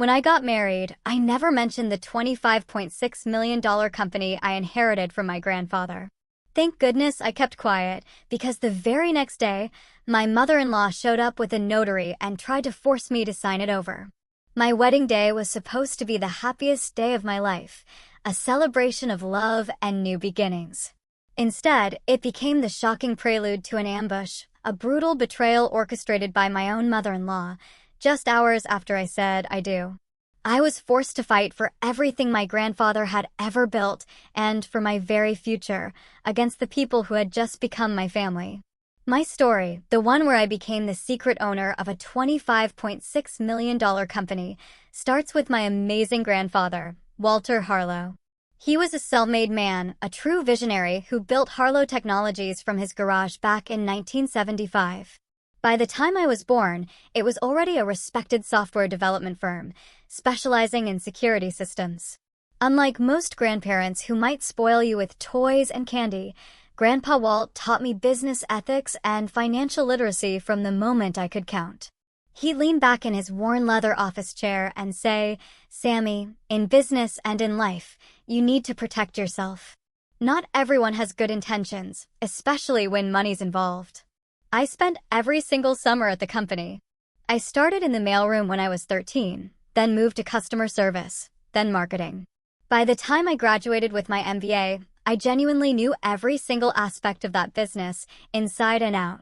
When I got married, I never mentioned the $25.6 million company I inherited from my grandfather. Thank goodness I kept quiet, because the very next day, my mother-in-law showed up with a notary and tried to force me to sign it over. My wedding day was supposed to be the happiest day of my life, a celebration of love and new beginnings. Instead, it became the shocking prelude to an ambush, a brutal betrayal orchestrated by my own mother-in-law, just hours after I said I do. I was forced to fight for everything my grandfather had ever built and for my very future, against the people who had just become my family. My story, the one where I became the secret owner of a $25.6 million company, starts with my amazing grandfather, Walter Harlow. He was a self-made man, a true visionary who built Harlow Technologies from his garage back in 1975. By the time I was born, it was already a respected software development firm, specializing in security systems. Unlike most grandparents who might spoil you with toys and candy, Grandpa Walt taught me business ethics and financial literacy from the moment I could count. He'd lean back in his worn leather office chair and say, "Sammy, in business and in life, you need to protect yourself. Not everyone has good intentions, especially when money's involved." I spent every single summer at the company. I started in the mailroom when I was 13, then moved to customer service, then marketing. By the time I graduated with my MBA, I genuinely knew every single aspect of that business, inside and out.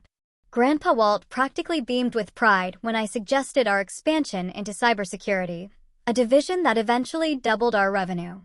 Grandpa Walt practically beamed with pride when I suggested our expansion into cybersecurity, a division that eventually doubled our revenue.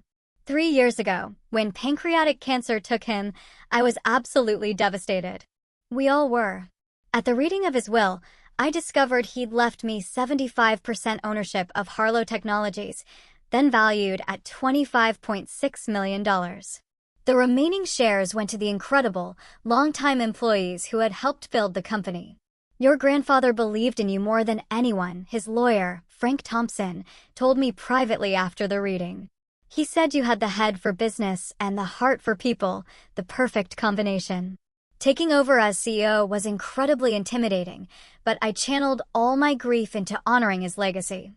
3 years ago, when pancreatic cancer took him, I was absolutely devastated. We all were. At the reading of his will, I discovered he'd left me 75% ownership of Harlow Technologies, then valued at $25.6 million. The remaining shares went to the incredible, longtime employees who had helped build the company. "Your grandfather believed in you more than anyone," his lawyer, Frank Thompson, told me privately after the reading. "He said you had the head for business and the heart for people, the perfect combination." Taking over as CEO was incredibly intimidating, but I channeled all my grief into honoring his legacy.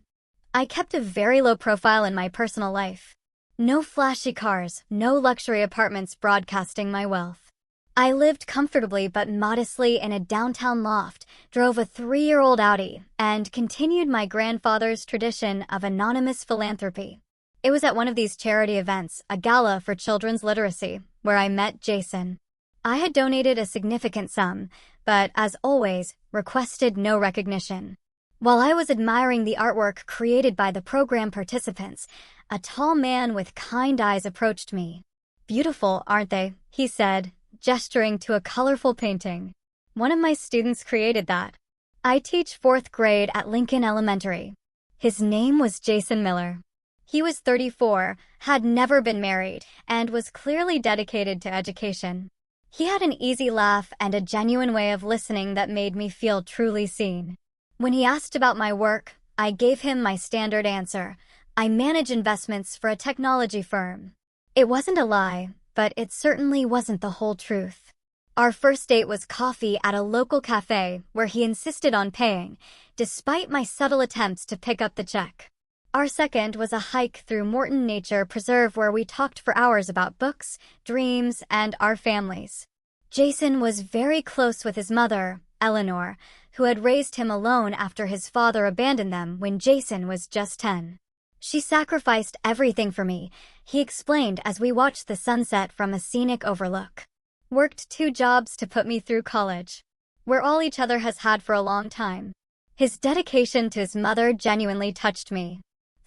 I kept a very low profile in my personal life. No flashy cars, no luxury apartments broadcasting my wealth. I lived comfortably but modestly in a downtown loft, drove a 3-year-old Audi, and continued my grandfather's tradition of anonymous philanthropy. It was at one of these charity events, a gala for children's literacy, where I met Jason. I had donated a significant sum, but as always, requested no recognition. While I was admiring the artwork created by the program participants, a tall man with kind eyes approached me. "Beautiful, aren't they?" he said, gesturing to a colorful painting. "One of my students created that. I teach 4th grade at Lincoln Elementary." His name was Jason Miller. He was 34, had never been married, and was clearly dedicated to education. He had an easy laugh and a genuine way of listening that made me feel truly seen. When he asked about my work, I gave him my standard answer: "I manage investments for a technology firm." It wasn't a lie, but it certainly wasn't the whole truth. Our first date was coffee at a local cafe where he insisted on paying, despite my subtle attempts to pick up the check. Our second was a hike through Morton Nature Preserve where we talked for hours about books, dreams, and our families. Jason was very close with his mother, Eleanor, who had raised him alone after his father abandoned them when Jason was just 10. "She sacrificed everything for me," he explained as we watched the sunset from a scenic overlook. "Worked 2 jobs to put me through college. We're all each other has had for a long time." His dedication to his mother genuinely touched me.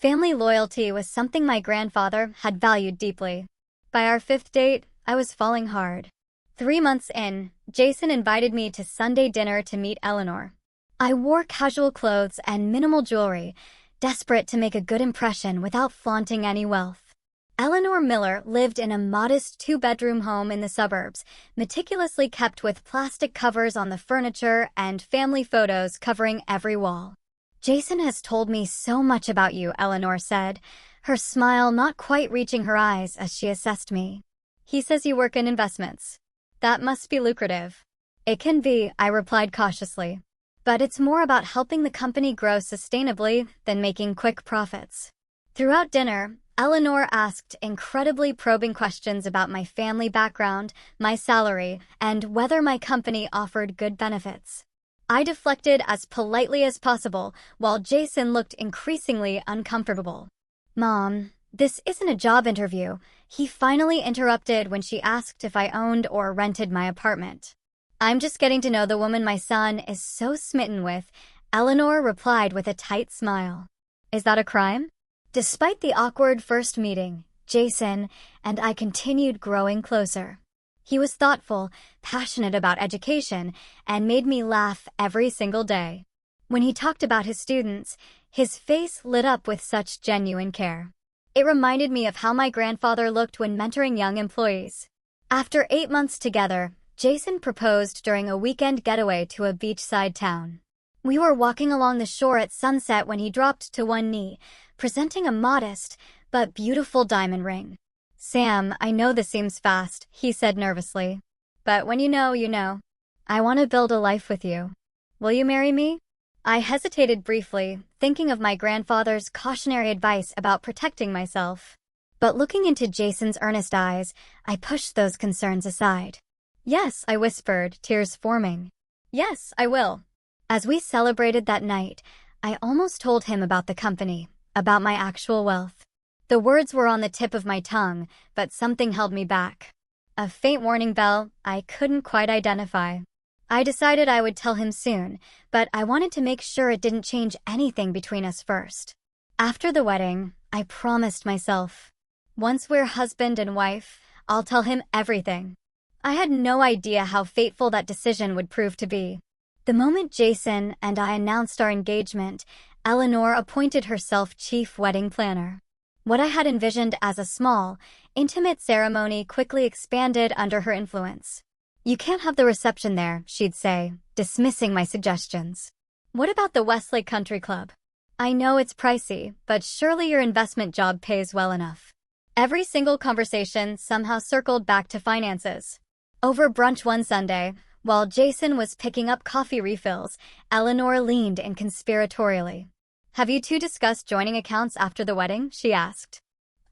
Family loyalty was something my grandfather had valued deeply. By our 5th date, I was falling hard. 3 months in, Jason invited me to Sunday dinner to meet Eleanor. I wore casual clothes and minimal jewelry, desperate to make a good impression without flaunting any wealth. Eleanor Miller lived in a modest 2-bedroom home in the suburbs, meticulously kept with plastic covers on the furniture and family photos covering every wall. "Jason has told me so much about you," Eleanor said, her smile not quite reaching her eyes as she assessed me. "He says you work in investments. That must be lucrative." "It can be," I replied cautiously. but it's more about helping the company grow sustainably than making quick profits. Throughout dinner, Eleanor asked incredibly probing questions about my family background, my salary, and whether my company offered good benefits. I deflected as politely as possible, while Jason looked increasingly uncomfortable. "Mom, this isn't a job interview," he finally interrupted when she asked if I owned or rented my apartment. "I'm just getting to know the woman my son is so smitten with," Eleanor replied with a tight smile. "Is that a crime?" Despite the awkward first meeting, Jason and I continued growing closer. He was thoughtful, passionate about education, and made me laugh every single day. When he talked about his students, his face lit up with such genuine care. It reminded me of how my grandfather looked when mentoring young employees. After 8 months together, Jason proposed during a weekend getaway to a beachside town. We were walking along the shore at sunset when he dropped to one knee, presenting a modest but beautiful diamond ring. "Sam, I know this seems fast," he said nervously. "But when you know, you know. I want to build a life with you. Will you marry me?" I hesitated briefly, thinking of my grandfather's cautionary advice about protecting myself. But looking into Jason's earnest eyes, I pushed those concerns aside. "Yes," I whispered, tears forming. "Yes, I will." As we celebrated that night, I almost told him about the company, about my actual wealth. The words were on the tip of my tongue, but something held me back. A faint warning bell I couldn't quite identify. I decided I would tell him soon, but I wanted to make sure it didn't change anything between us first. After the wedding, I promised myself, once we're husband and wife, I'll tell him everything. I had no idea how fateful that decision would prove to be. The moment Jason and I announced our engagement, Eleanor appointed herself chief wedding planner. What I had envisioned as a small, intimate ceremony quickly expanded under her influence. "You can't have the reception there," she'd say, dismissing my suggestions. "What about the Westlake Country Club? I know it's pricey, but surely your investment job pays well enough." Every single conversation somehow circled back to finances. Over brunch one Sunday, while Jason was picking up coffee refills, Eleanor leaned in conspiratorially. "Have you two discussed joining accounts after the wedding?" she asked.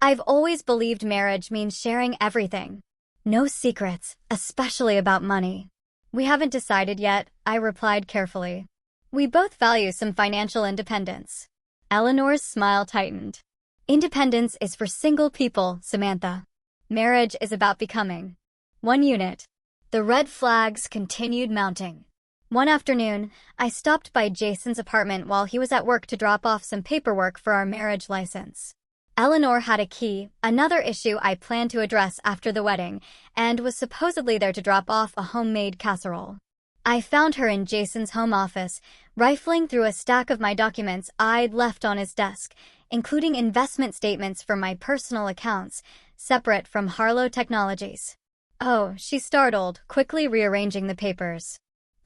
"I've always believed marriage means sharing everything. No secrets, especially about money." "We haven't decided yet," I replied carefully. "We both value some financial independence." Eleanor's smile tightened. "Independence is for single people, Samantha. Marriage is about becoming one unit." The red flags continued mounting. One afternoon, I stopped by Jason's apartment while he was at work to drop off some paperwork for our marriage license. Eleanor had a key, another issue I planned to address after the wedding, and was supposedly there to drop off a homemade casserole. I found her in Jason's home office, rifling through a stack of my documents I'd left on his desk, including investment statements for my personal accounts, separate from Harlow Technologies. "Oh," she startled, quickly rearranging the papers.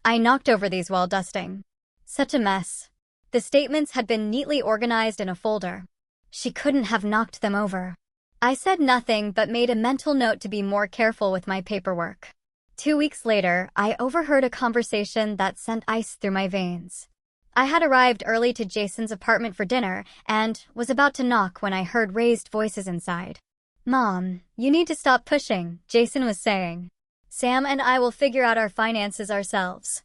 I knocked over these while dusting. Such a mess. The statements had been neatly organized in a folder. She couldn't have knocked them over. I said nothing but made a mental note to be more careful with my paperwork. 2 weeks later, I overheard a conversation that sent ice through my veins. I had arrived early to Jason's apartment for dinner and was about to knock when I heard raised voices inside. "Mom, you need to stop pushing," Jason was saying. "Sam and I will figure out our finances ourselves."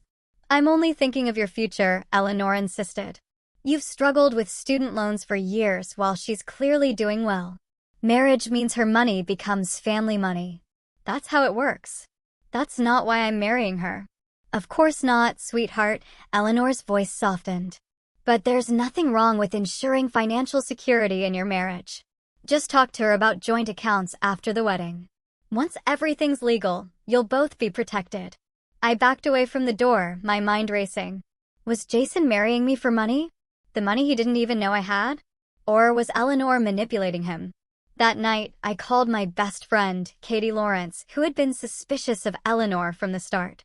"I'm only thinking of your future," Eleanor insisted. "You've struggled with student loans for years while she's clearly doing well. Marriage means her money becomes family money. That's how it works. That's not why I'm marrying her." "Of course not, sweetheart," Eleanor's voice softened. "But there's nothing wrong with ensuring financial security in your marriage. Just talk to her about joint accounts after the wedding. Once everything's legal, you'll both be protected." I backed away from the door, my mind racing. Was Jason marrying me for money? The money he didn't even know I had? Or was Eleanor manipulating him? That night, I called my best friend, Katie Lawrence, who had been suspicious of Eleanor from the start.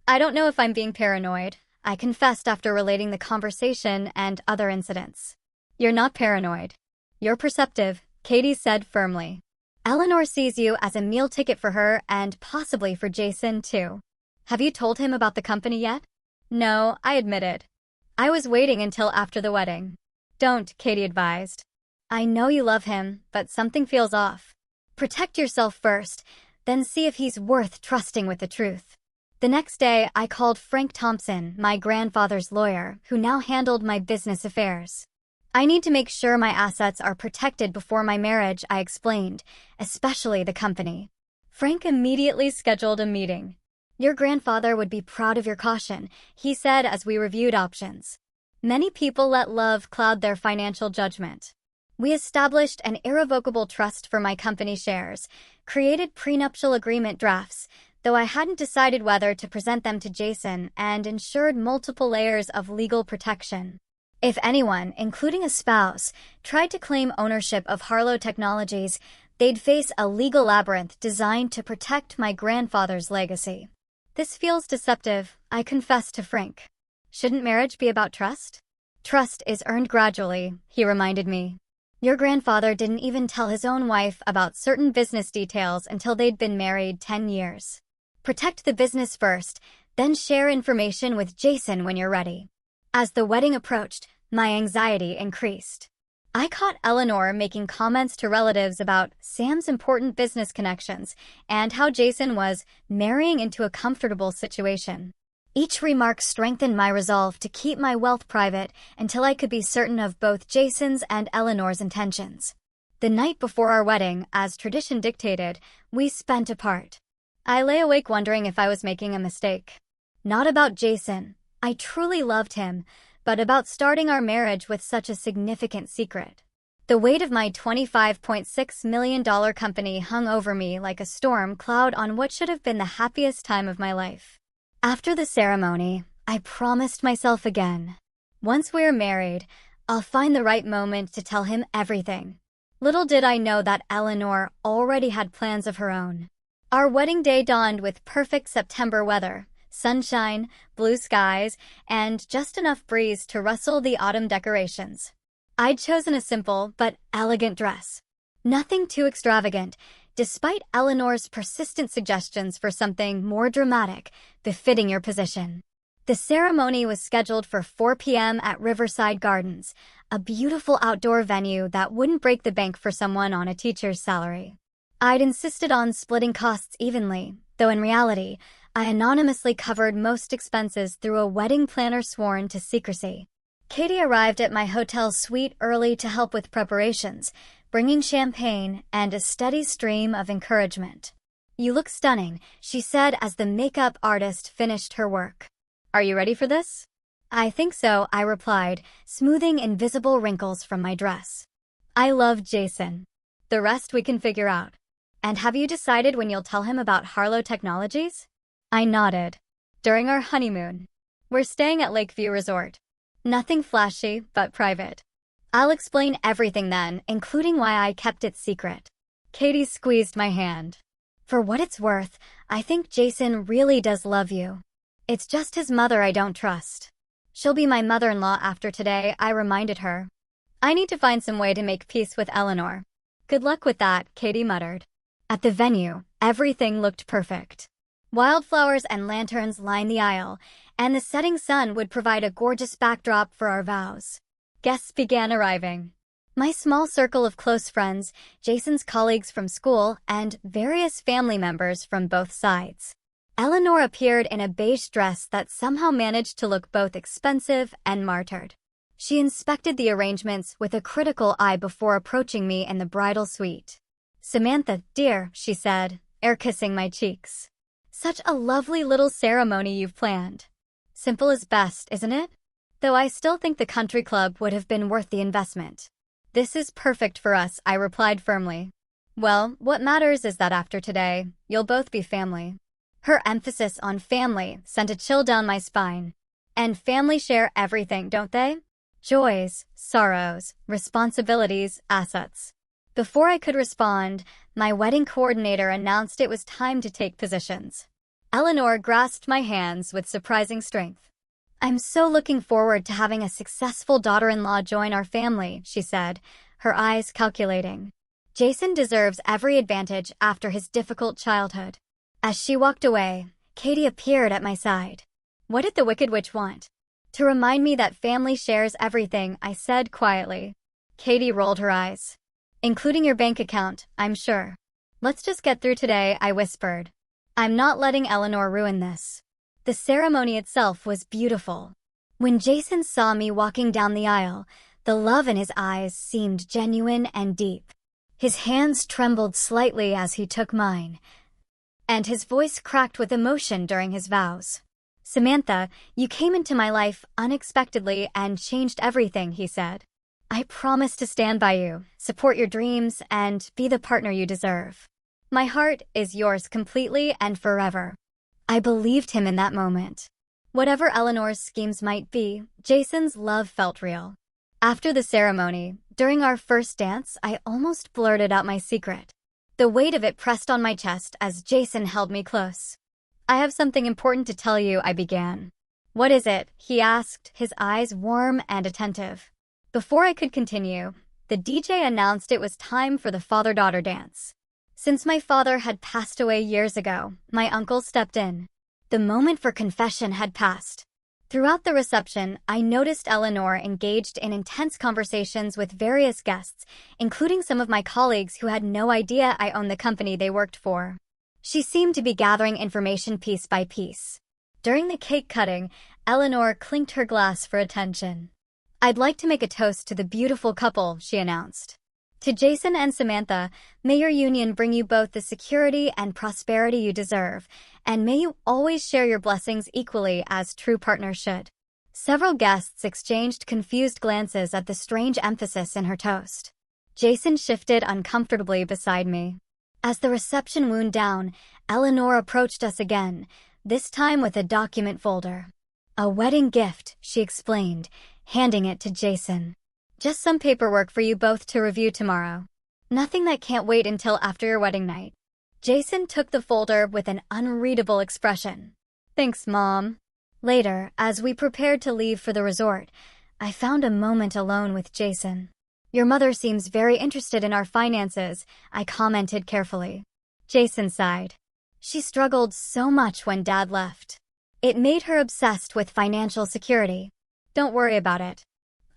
"I don't know if I'm being paranoid," I confessed after relating the conversation and other incidents. "You're not paranoid. You're perceptive," Katie said firmly. "Eleanor sees you as a meal ticket for her and possibly for Jason, too. Have you told him about the company yet?" No, I admitted. I was waiting until after the wedding. Don't, Katie advised. I know you love him, but something feels off. Protect yourself first, then see if he's worth trusting with the truth. The next day, I called Frank Thompson, my grandfather's lawyer, who now handled my business affairs. I need to make sure my assets are protected before my marriage, I explained, especially the company. Frank immediately scheduled a meeting. Your grandfather would be proud of your caution, he said as we reviewed options. Many people let love cloud their financial judgment. We established an irrevocable trust for my company shares, created prenuptial agreement drafts, though I hadn't decided whether to present them to Jason, and ensured multiple layers of legal protection. If anyone, including a spouse, tried to claim ownership of Harlow Technologies, they'd face a legal labyrinth designed to protect my grandfather's legacy. This feels deceptive, I confessed to Frank. Shouldn't marriage be about trust? Trust is earned gradually, he reminded me. Your grandfather didn't even tell his own wife about certain business details until they'd been married 10 years. Protect the business first, then share information with Jason when you're ready. As the wedding approached, my anxiety increased. I caught Eleanor making comments to relatives about Sam's important business connections and how Jason was marrying into a comfortable situation. Each remark strengthened my resolve to keep my wealth private until I could be certain of both Jason's and Eleanor's intentions. The night before our wedding, as tradition dictated, we spent apart. I lay awake wondering if I was making a mistake. Not about Jason. I truly loved him, but about starting our marriage with such a significant secret. The weight of my $25.6 million company hung over me like a storm cloud on what should have been the happiest time of my life. After the ceremony, I promised myself again. Once we're married, I'll find the right moment to tell him everything. Little did I know that Eleanor already had plans of her own. Our wedding day dawned with perfect September weather. Sunshine, blue skies, and just enough breeze to rustle the autumn decorations. I'd chosen a simple but elegant dress. Nothing too extravagant, despite Eleanor's persistent suggestions for something more dramatic, befitting your position. The ceremony was scheduled for 4 p.m. at Riverside Gardens, a beautiful outdoor venue that wouldn't break the bank for someone on a teacher's salary. I'd insisted on splitting costs evenly, though in reality, I anonymously covered most expenses through a wedding planner sworn to secrecy. Katie arrived at my hotel suite early to help with preparations, bringing champagne and a steady stream of encouragement. You look stunning, she said as the makeup artist finished her work. Are you ready for this? I think so, I replied, smoothing invisible wrinkles from my dress. I love Jason. The rest we can figure out. And have you decided when you'll tell him about Harlow Technologies? I nodded. During our honeymoon. We're staying at Lakeview Resort. Nothing flashy, but private. I'll explain everything then, including why I kept it secret. Katie squeezed my hand. For what it's worth, I think Jason really does love you. It's just his mother I don't trust. She'll be my mother-in-law after today, I reminded her. I need to find some way to make peace with Eleanor. Good luck with that, Katie muttered. At the venue, everything looked perfect. Wildflowers and lanterns lined the aisle, and the setting sun would provide a gorgeous backdrop for our vows. Guests began arriving. My small circle of close friends, Jason's colleagues from school, and various family members from both sides. Eleanor appeared in a beige dress that somehow managed to look both expensive and martyred. She inspected the arrangements with a critical eye before approaching me in the bridal suite. Samantha, dear, she said, air-kissing my cheeks. Such a lovely little ceremony you've planned. Simple is best, isn't it? Though I still think the country club would have been worth the investment. This is perfect for us, I replied firmly. Well, what matters is that after today, you'll both be family. Her emphasis on family sent a chill down my spine. And family share everything, don't they? Joys, sorrows, responsibilities, assets. Before I could respond, my wedding coordinator announced it was time to take positions. Eleanor grasped my hands with surprising strength. I'm so looking forward to having a successful daughter-in-law join our family, she said, her eyes calculating. Jason deserves every advantage after his difficult childhood. As she walked away, Katie appeared at my side. What did the Wicked Witch want? To remind me that family shares everything, I said quietly. Katie rolled her eyes. Including your bank account, I'm sure. Let's just get through today, I whispered. I'm not letting Eleanor ruin this. The ceremony itself was beautiful. When Jason saw me walking down the aisle, the love in his eyes seemed genuine and deep. His hands trembled slightly as he took mine, and his voice cracked with emotion during his vows. Samantha, you came into my life unexpectedly and changed everything, he said. I promise to stand by you, support your dreams, and be the partner you deserve. My heart is yours completely and forever. I believed him in that moment. Whatever Eleanor's schemes might be, Jason's love felt real. After the ceremony, during our first dance, I almost blurted out my secret. The weight of it pressed on my chest as Jason held me close. I have something important to tell you, I began. What is it? He asked, his eyes warm and attentive. Before I could continue, the DJ announced it was time for the father-daughter dance. Since my father had passed away years ago, my uncle stepped in. The moment for confession had passed. Throughout the reception, I noticed Eleanor engaged in intense conversations with various guests, including some of my colleagues who had no idea I owned the company they worked for. She seemed to be gathering information piece by piece. During the cake cutting, Eleanor clinked her glass for attention. I'd like to make a toast to the beautiful couple, she announced. To Jason and Samantha, may your union bring you both the security and prosperity you deserve, and may you always share your blessings equally as true partners should. Several guests exchanged confused glances at the strange emphasis in her toast. Jason shifted uncomfortably beside me. As the reception wound down, Eleanor approached us again, this time with a document folder. A wedding gift, she explained, handing it to Jason. Just some paperwork for you both to review tomorrow. Nothing that can't wait until after your wedding night. Jason took the folder with an unreadable expression. Thanks, Mom. Later, as we prepared to leave for the resort, I found a moment alone with Jason. Your mother seems very interested in our finances, I commented carefully. Jason sighed. She struggled so much when Dad left. It made her obsessed with financial security. Don't worry about it.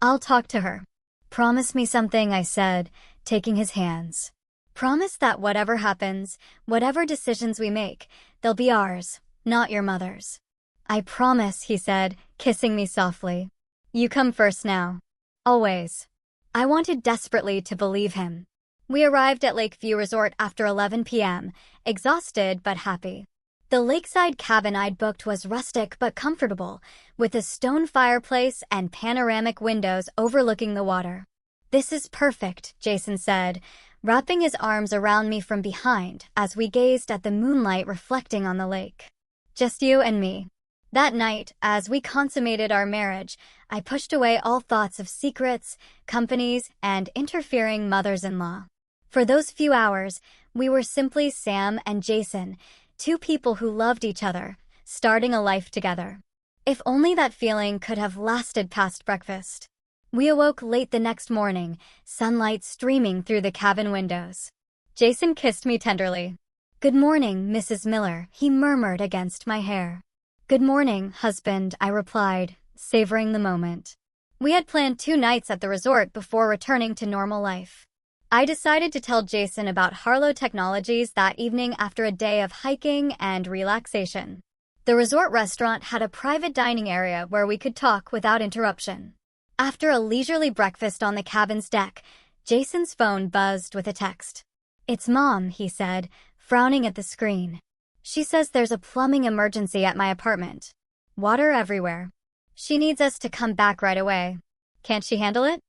I'll talk to her. Promise me something, I said, taking his hands. Promise that whatever happens, whatever decisions we make, they'll be ours, not your mother's. I promise, he said, kissing me softly. You come first now. Always. I wanted desperately to believe him. We arrived at Lakeview Resort after 11 p.m., exhausted but happy. The lakeside cabin I'd booked was rustic but comfortable, with a stone fireplace and panoramic windows overlooking the water. This is perfect, Jason said, wrapping his arms around me from behind as we gazed at the moonlight reflecting on the lake. Just you and me. That night, as we consummated our marriage, I pushed away all thoughts of secrets, companies, and interfering mothers-in-law. For those few hours, we were simply Sam and Jason, two people who loved each other, starting a life together. If only that feeling could have lasted past breakfast. We awoke late the next morning, sunlight streaming through the cabin windows. Jason kissed me tenderly. Good morning, Mrs. Miller, he murmured against my hair. Good morning, husband, I replied, savoring the moment. We had planned 2 nights at the resort before returning to normal life. I decided to tell Jason about Harlow Technologies that evening after a day of hiking and relaxation. The resort restaurant had a private dining area where we could talk without interruption. After a leisurely breakfast on the cabin's deck, Jason's phone buzzed with a text. It's Mom, he said, frowning at the screen. She says there's a plumbing emergency at my apartment. Water everywhere. She needs us to come back right away. Can't she handle it?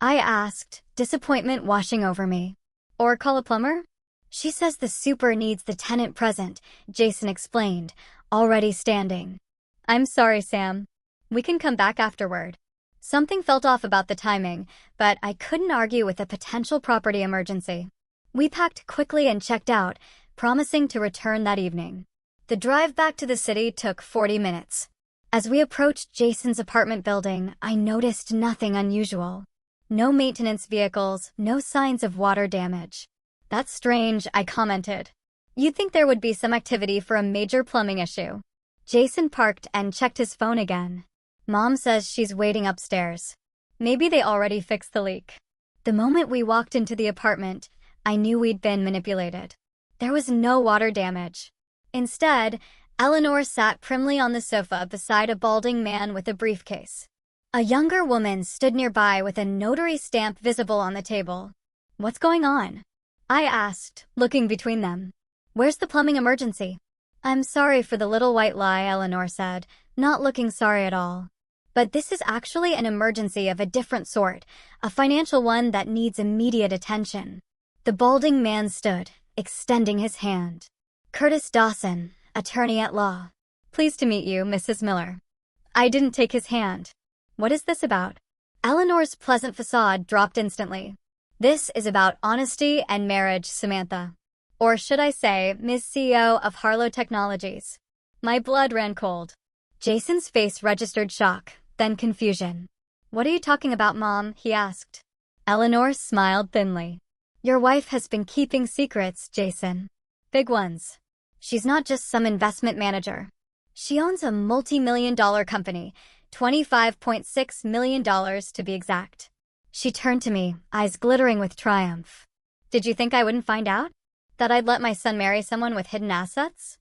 I asked, disappointment washing over me. Or call a plumber? She says the super needs the tenant present, Jason explained, already standing. I'm sorry, Sam. We can come back afterward. Something felt off about the timing, but I couldn't argue with a potential property emergency. We packed quickly and checked out, promising to return that evening. The drive back to the city took 40 minutes. As we approached Jason's apartment building, I noticed nothing unusual. No maintenance vehicles, no signs of water damage. That's strange, I commented. You'd think there would be some activity for a major plumbing issue. Jason parked and checked his phone again. Mom says she's waiting upstairs. Maybe they already fixed the leak. The moment we walked into the apartment, I knew we'd been manipulated. There was no water damage. Instead, Eleanor sat primly on the sofa beside a balding man with a briefcase. A younger woman stood nearby with a notary stamp visible on the table. "What's going on?" I asked, looking between them. "Where's the plumbing emergency?" "I'm sorry for the little white lie," Eleanor said, not looking sorry at all. "But this is actually an emergency of a different sort, a financial one that needs immediate attention." The balding man stood, extending his hand. "Curtis Dawson, attorney at law. Pleased to meet you, Mrs. Miller." I didn't take his hand. "What is this about?" Eleanor's pleasant facade dropped instantly. "This is about honesty and marriage, Samantha. Or should I say, Ms. CEO of Harlow Technologies." My blood ran cold. Jason's face registered shock, then confusion. "What are you talking about, Mom?" he asked. Eleanor smiled thinly. "Your wife has been keeping secrets, Jason. Big ones. She's not just some investment manager. She owns a multi-million-dollar company, $25.6 million to be exact." She turned to me, eyes glittering with triumph. "Did you think I wouldn't find out? That I'd let my son marry someone with hidden assets?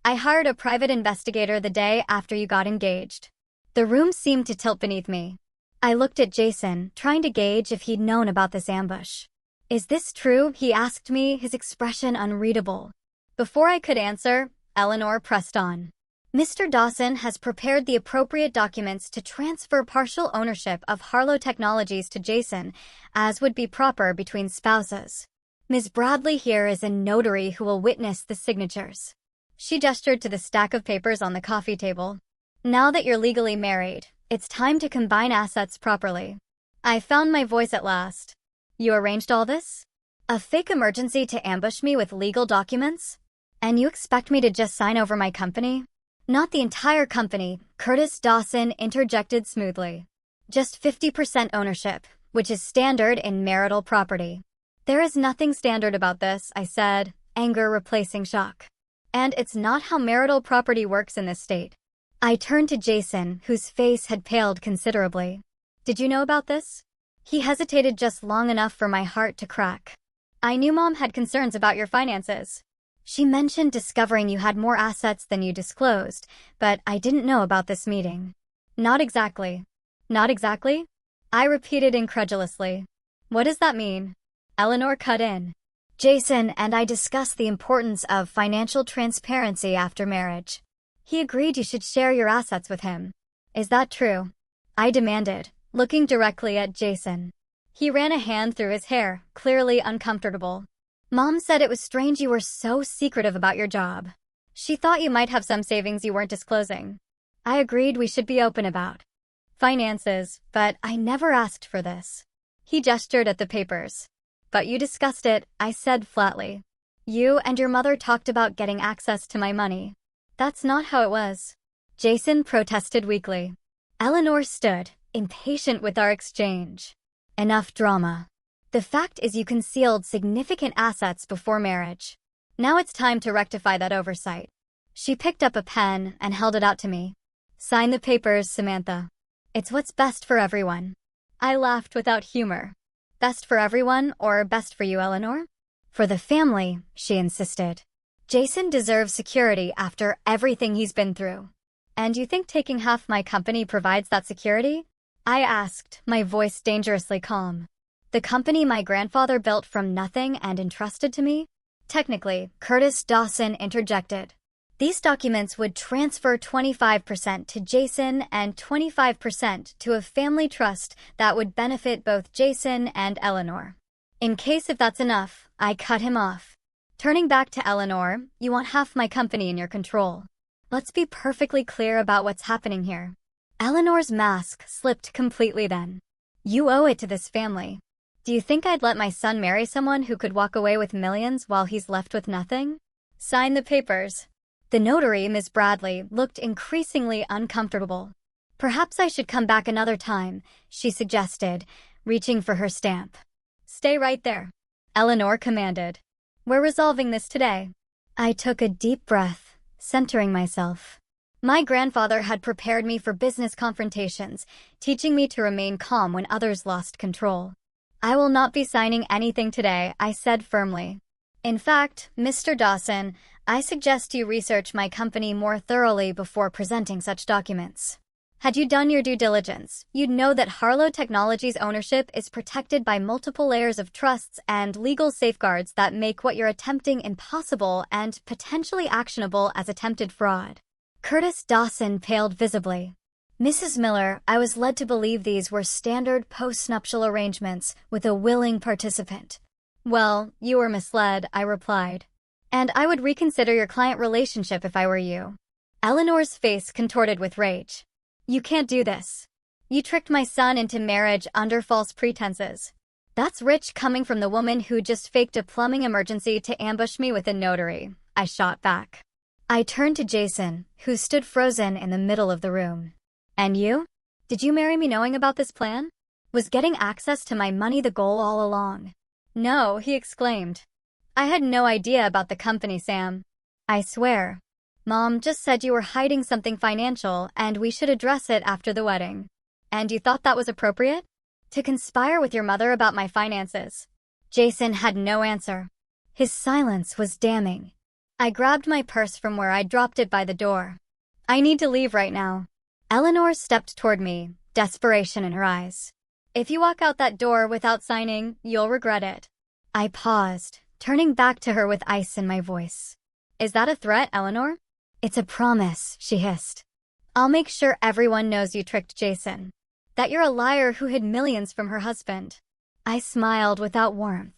I hired a private investigator the day after you got engaged." The room seemed to tilt beneath me. I looked at Jason, trying to gauge if he'd known about this ambush. "Is this true?" he asked me, his expression unreadable. Before I could answer, Eleanor pressed on. "Mr. Dawson has prepared the appropriate documents to transfer partial ownership of Harlow Technologies to Jason, as would be proper between spouses. Ms. Bradley here is a notary who will witness the signatures." She gestured to the stack of papers on the coffee table. "Now that you're legally married, it's time to combine assets properly." I found my voice at last. "You arranged all this? A fake emergency to ambush me with legal documents? And you expect me to just sign over my company?" "Not the entire company," Curtis Dawson interjected smoothly. "Just 50% ownership, which is standard in marital property." "There is nothing standard about this," I said, anger replacing shock. "And it's not how marital property works in this state." I turned to Jason, whose face had paled considerably. "Did you know about this?" He hesitated just long enough for my heart to crack. "I knew Mom had concerns about your finances. She mentioned discovering you had more assets than you disclosed, but I didn't know about this meeting." "Not exactly." "Not exactly?" I repeated incredulously. "What does that mean?" Eleanor cut in. "Jason and I discussed the importance of financial transparency after marriage. He agreed you should share your assets with him. Is that true?" I demanded, looking directly at Jason. He ran a hand through his hair, clearly uncomfortable. "Mom said it was strange you were so secretive about your job. She thought you might have some savings you weren't disclosing. I agreed we should be open about finances, but I never asked for this." He gestured at the papers. "But you discussed it," I said flatly. "You and your mother talked about getting access to my money." "That's not how it was." Jason protested weakly. Eleanor stood, impatient with our exchange. "Enough drama. The fact is you concealed significant assets before marriage. Now it's time to rectify that oversight." She picked up a pen and held it out to me. "Sign the papers, Samantha. It's what's best for everyone." I laughed without humor. "Best for everyone, or best for you, Eleanor?" "For the family," she insisted. "Jason deserves security after everything he's been through." "And you think taking half my company provides that security?" I asked, my voice dangerously calm. "The company my grandfather built from nothing and entrusted to me?" "Technically," Curtis Dawson interjected. "These documents would transfer 25% to Jason and 25% to a family trust that would benefit both Jason and Eleanor." In case if that's enough, I cut him off. Turning back to Eleanor, "You want half my company in your control. Let's be perfectly clear about what's happening here." Eleanor's mask slipped completely then. "You owe it to this family. Do you think I'd let my son marry someone who could walk away with millions while he's left with nothing?" "Sign the papers." The notary, Ms. Bradley, looked increasingly uncomfortable. "Perhaps I should come back another time," she suggested, reaching for her stamp. "Stay right there," Eleanor commanded. "We're resolving this today." I took a deep breath, centering myself. My grandfather had prepared me for business confrontations, teaching me to remain calm when others lost control. I will not be signing anything today, I said firmly. In fact, Mr. Dawson, I suggest you research my company more thoroughly before presenting such documents. Had you done your due diligence, you'd know that Harlow Technologies' ownership is protected by multiple layers of trusts and legal safeguards that make what you're attempting impossible and potentially actionable as attempted fraud. Curtis Dawson paled visibly. Mrs. Miller, I was led to believe these were standard post-nuptial arrangements with a willing participant. Well, you were misled, I replied. And I would reconsider your client relationship if I were you. Eleanor's face contorted with rage. You can't do this. You tricked my son into marriage under false pretenses. That's rich coming from the woman who just faked a plumbing emergency to ambush me with a notary, I shot back. I turned to Jason, who stood frozen in the middle of the room. And you? Did you marry me knowing about this plan? Was getting access to my money the goal all along? No, he exclaimed. I had no idea about the company, Sam. I swear. Mom just said you were hiding something financial and we should address it after the wedding. And you thought that was appropriate? To conspire with your mother about my finances. Jason had no answer. His silence was damning. I grabbed my purse from where I'd dropped it by the door. I need to leave right now. Eleanor stepped toward me, desperation in her eyes. If you walk out that door without signing, you'll regret it. I paused, turning back to her with ice in my voice. Is that a threat, Eleanor? It's a promise, she hissed. I'll make sure everyone knows you tricked Jason. That you're a liar who hid millions from her husband. I smiled without warmth.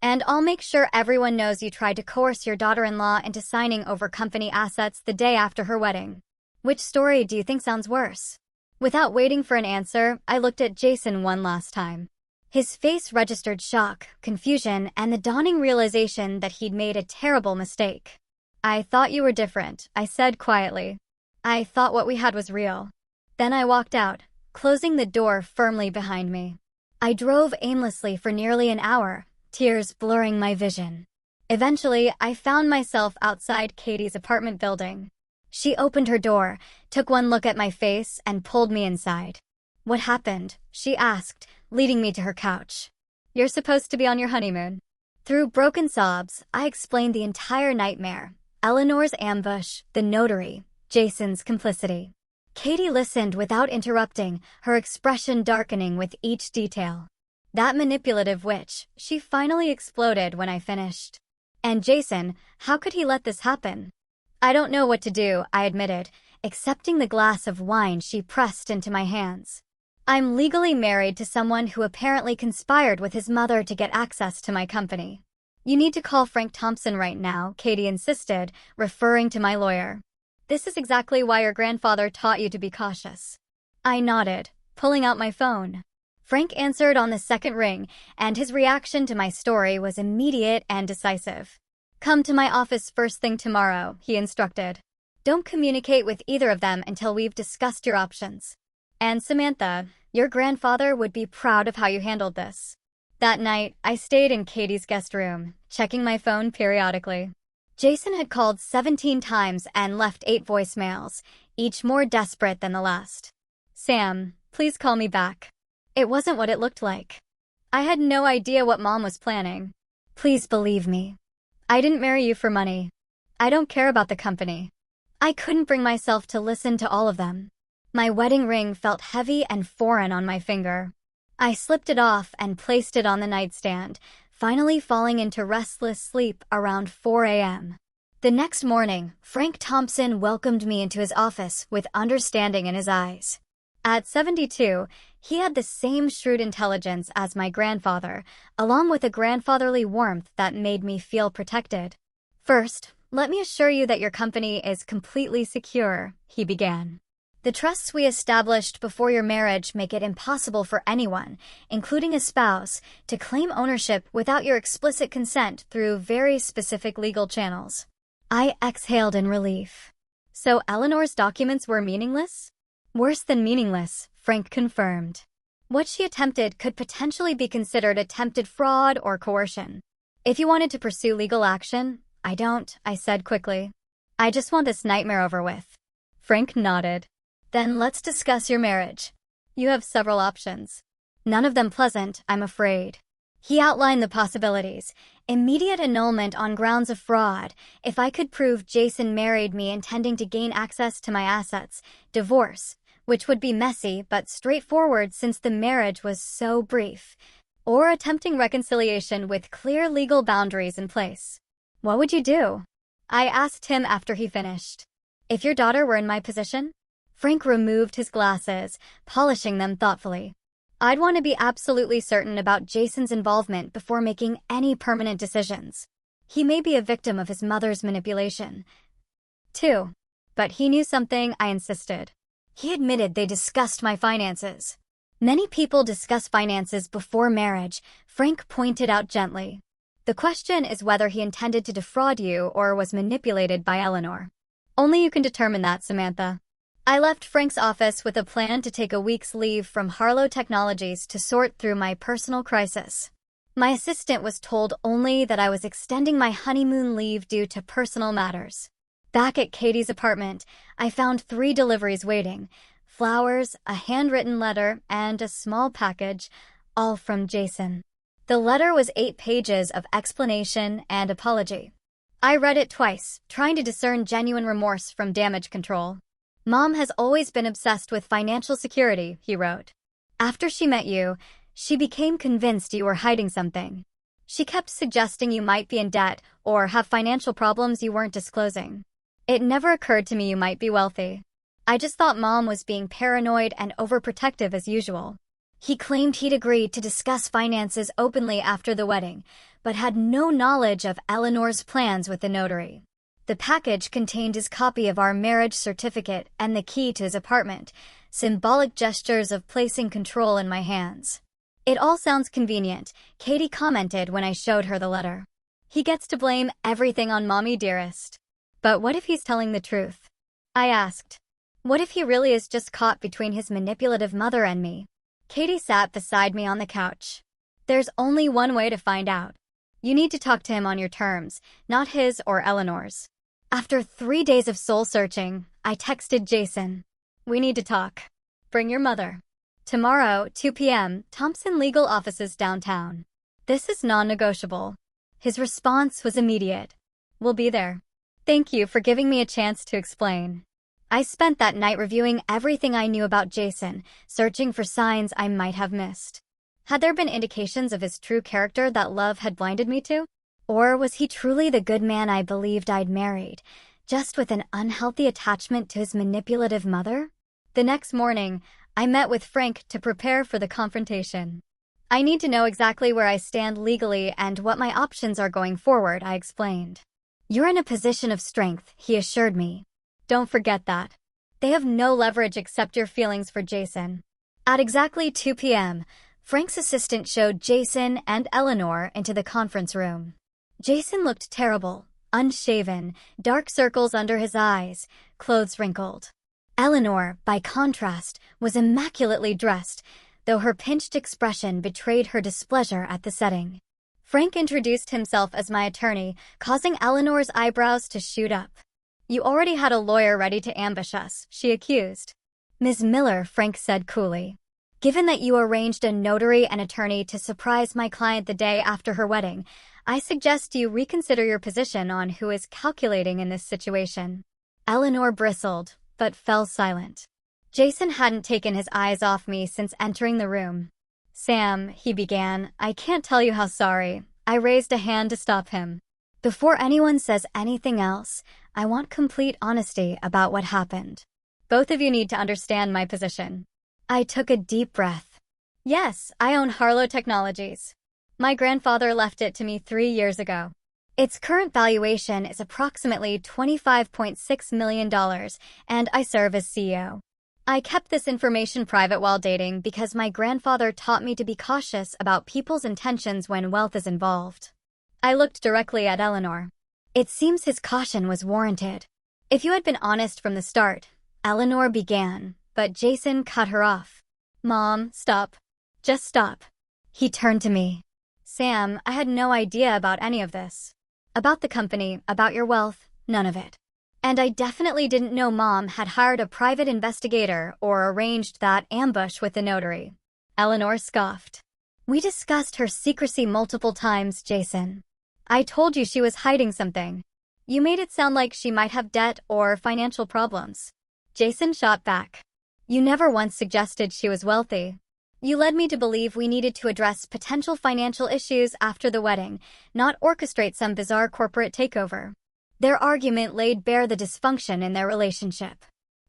And I'll make sure everyone knows you tried to coerce your daughter-in-law into signing over company assets the day after her wedding. Which story do you think sounds worse? Without waiting for an answer, I looked at Jason one last time. His face registered shock, confusion, and the dawning realization that he'd made a terrible mistake. I thought you were different, I said quietly. I thought what we had was real. Then I walked out, closing the door firmly behind me. I drove aimlessly for nearly an hour, tears blurring my vision. Eventually, I found myself outside Katie's apartment building. She opened her door, took one look at my face, and pulled me inside. What happened? She asked, leading me to her couch. You're supposed to be on your honeymoon. Through broken sobs, I explained the entire nightmare. Eleanor's ambush, the notary, Jason's complicity. Katie listened without interrupting, her expression darkening with each detail. That manipulative witch, she finally exploded when I finished. And Jason, how could he let this happen? I don't know what to do, I admitted, accepting the glass of wine she pressed into my hands. I'm legally married to someone who apparently conspired with his mother to get access to my company. You need to call Frank Thompson right now, Katie insisted, referring to my lawyer. This is exactly why your grandfather taught you to be cautious. I nodded, pulling out my phone. Frank answered on the second ring, and his reaction to my story was immediate and decisive. Come to my office first thing tomorrow, he instructed. Don't communicate with either of them until we've discussed your options. And Samantha, your grandfather would be proud of how you handled this. That night, I stayed in Katie's guest room, checking my phone periodically. Jason had called 17 times and left 8 voicemails, each more desperate than the last. Sam, please call me back. It wasn't what it looked like. I had no idea what Mom was planning. Please believe me. I didn't marry you for money. I don't care about the company. I couldn't bring myself to listen to all of them. My wedding ring felt heavy and foreign on my finger. I slipped it off and placed it on the nightstand, finally falling into restless sleep around 4 a.m. The next morning, Frank Thompson welcomed me into his office with understanding in his eyes. At 72, he had the same shrewd intelligence as my grandfather, along with a grandfatherly warmth that made me feel protected. First, let me assure you that your company is completely secure, he began. The trusts we established before your marriage make it impossible for anyone, including a spouse, to claim ownership without your explicit consent through very specific legal channels. I exhaled in relief. So Eleanor's documents were meaningless? Worse than meaningless, Frank confirmed. What she attempted could potentially be considered attempted fraud or coercion. If you wanted to pursue legal action, I don't, I said quickly. I just want this nightmare over with. Frank nodded. Then let's discuss your marriage. You have several options. None of them pleasant, I'm afraid. He outlined the possibilities. Immediate annulment on grounds of fraud, if I could prove Jason married me intending to gain access to my assets. Divorce, which would be messy but straightforward since the marriage was so brief. Or attempting reconciliation with clear legal boundaries in place. What would you do? I asked him after he finished. If your daughter were in my position? Frank removed his glasses, polishing them thoughtfully. I'd want to be absolutely certain about Jason's involvement before making any permanent decisions. He may be a victim of his mother's manipulation, too. But he knew something, I insisted. He admitted they discussed my finances. Many people discuss finances before marriage, Frank pointed out gently. The question is whether he intended to defraud you or was manipulated by Eleanor. Only you can determine that, Samantha. I left Frank's office with a plan to take a week's leave from Harlow Technologies to sort through my personal crisis. My assistant was told only that I was extending my honeymoon leave due to personal matters. Back at Katie's apartment, I found 3 deliveries waiting: flowers, a handwritten letter, and a small package, all from Jason. The letter was 8 pages of explanation and apology. I read it twice, trying to discern genuine remorse from damage control. Mom has always been obsessed with financial security, he wrote. After she met you, she became convinced you were hiding something. She kept suggesting you might be in debt or have financial problems you weren't disclosing. It never occurred to me you might be wealthy. I just thought Mom was being paranoid and overprotective as usual. He claimed he'd agreed to discuss finances openly after the wedding, but had no knowledge of Eleanor's plans with the notary. The package contained his copy of our marriage certificate and the key to his apartment, symbolic gestures of placing control in my hands. It all sounds convenient, Katie commented when I showed her the letter. He gets to blame everything on Mommy dearest. But what if he's telling the truth? I asked. What if he really is just caught between his manipulative mother and me? Katie sat beside me on the couch. There's only one way to find out. You need to talk to him on your terms, not his or Eleanor's. After 3 days of soul-searching, I texted Jason. We need to talk. Bring your mother. Tomorrow, 2 p.m., Thompson Legal Offices downtown. This is non-negotiable. His response was immediate. We'll be there. Thank you for giving me a chance to explain. I spent that night reviewing everything I knew about Jason, searching for signs I might have missed. Had there been indications of his true character that love had blinded me to? Or was he truly the good man I believed I'd married, just with an unhealthy attachment to his manipulative mother? The next morning, I met with Frank to prepare for the confrontation. I need to know exactly where I stand legally and what my options are going forward, I explained. You're in a position of strength, he assured me. Don't forget that. They have no leverage except your feelings for Jason. At exactly 2 p.m., Frank's assistant showed Jason and Eleanor into the conference room. Jason looked terrible, unshaven, dark circles under his eyes, clothes wrinkled. Eleanor, by contrast, was immaculately dressed, though her pinched expression betrayed her displeasure at the setting. Frank introduced himself as my attorney, causing Eleanor's eyebrows to shoot up. You already had a lawyer ready to ambush us, she accused. Ms. Miller, Frank said coolly. Given that you arranged a notary and attorney to surprise my client the day after her wedding, I suggest you reconsider your position on who is calculating in this situation. Eleanor bristled, but fell silent. Jason hadn't taken his eyes off me since entering the room. Sam, he began, I can't tell you how sorry. I raised a hand to stop him. Before anyone says anything else, I want complete honesty about what happened. Both of you need to understand my position. I took a deep breath. Yes, I own Harlow Technologies. My grandfather left it to me 3 years ago. Its current valuation is approximately $25.6 million, and I serve as CEO. I kept this information private while dating because my grandfather taught me to be cautious about people's intentions when wealth is involved. I looked directly at Eleanor. It seems his caution was warranted. If you had been honest from the start, Eleanor began, but Jason cut her off. Mom, stop. Just stop. He turned to me. Sam, I had no idea about any of this. About the company, about your wealth, none of it. And I definitely didn't know Mom had hired a private investigator or arranged that ambush with the notary. Eleanor scoffed. We discussed her secrecy multiple times, Jason. I told you she was hiding something. You made it sound like she might have debt or financial problems. Jason shot back. You never once suggested she was wealthy. You led me to believe we needed to address potential financial issues after the wedding, not orchestrate some bizarre corporate takeover. Their argument laid bare the dysfunction in their relationship.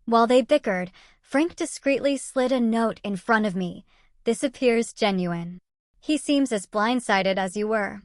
While they bickered, Frank discreetly slid a note in front of me. This appears genuine. He seems as blindsided as you were.